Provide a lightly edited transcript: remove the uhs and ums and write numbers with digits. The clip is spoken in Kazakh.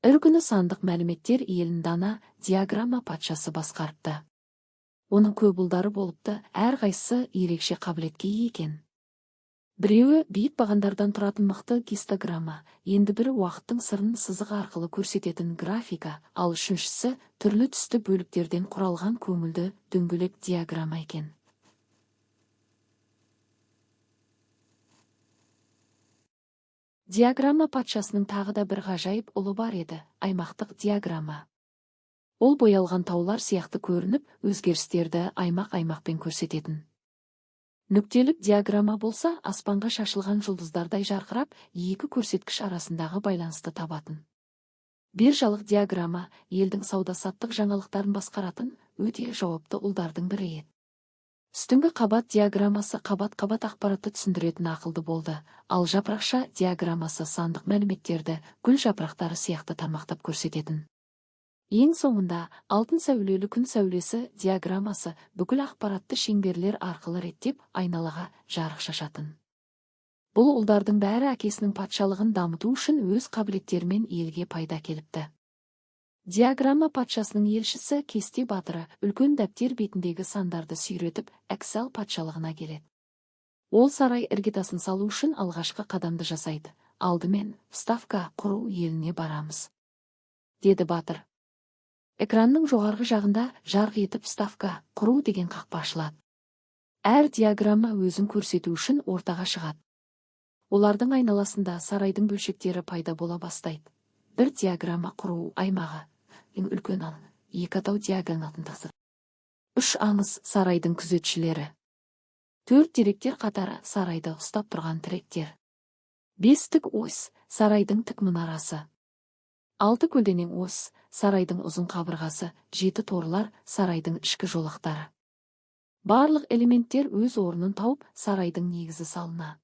Үргіні сандық мәліметтер елін дана диаграмма патшасы басқарыпты. Оның көп ұлдары болыпты, әрқайсысы ерекше қабілетке ие екен. Біреуі биік бағандардан тұратын мықты гистограмма, енді бірі уақыттың сырын сызық арқылы көрсететін графика, ал үшіншісі түрлі түсті бөліктерден құралған көңілді дөңгелек диаграмма екен. Диаграмма патшасының тағы да бір ғажайып ұлы бар еді, аймақтық диаграмма. Ол боялған таулар сияқты көрініп, өзгерістерді аймақ-аймақпен көрсететін. Нүктелік диаграмма болса, аспанға шашылған жұлдыздардай жарқырап, екі көрсеткіш арасындағы байланысты табатын. Биржалық диаграмма елдің сауда-саттық жаңалықтарын басқаратын өте жауапты ұлдардың бірі еді. Үстіңгі қабат диаграммасы қабат-қабат ақпаратты түсіндіретін ақылды болды, ал жапырақша диаграммасы сандық мәліметтерді гүл жапырақтары сияқты тармақтап көрсететін. Ең соңында алтын сәулелі күн сәулесі диаграммасы бүкіл ақпаратты шеңберлер арқылы реттеп айналаға жарық шашатын. Бұл ұлдардың бәрі әкесінің патшалығын дамыту үшін өз қабілеттерімен елге пайда келіпті. Диаграмма патшасының елшісі кесте батыры үлкен дәптер бетіндегі сандарды сүйретіп Әксал патшалығына келеді. Ол сарай іргетасын салу үшін алғашқы қадамды жасайды. Алдымен вставка құру еліне барамыз, деді батыр. Экранның жоғарғы жағында жарқ етіп вставка құру деген қақпа ашылады. Әр диаграмма өзін көрсету үшін ортаға шығады. Олардың айналасында сарайдың бөлшектері пайда бола бастайды. Бір диаграмма құру аймағы, ең үлкен алаң, екі атау диагоналын тасыр. 3 аңыз сарайдың күзетшілері. 4 деректер қатары сарайды ұстап тұрған тіректер. 5 тік ось сарайдың тік мұнарасы. 6 көлденең ось сарайдың ұзын қабырғасы, 7 торлар сарайдың ішкі жолақтары. Барлық элементтер өз орнын тауып, сарайдың негізі салына.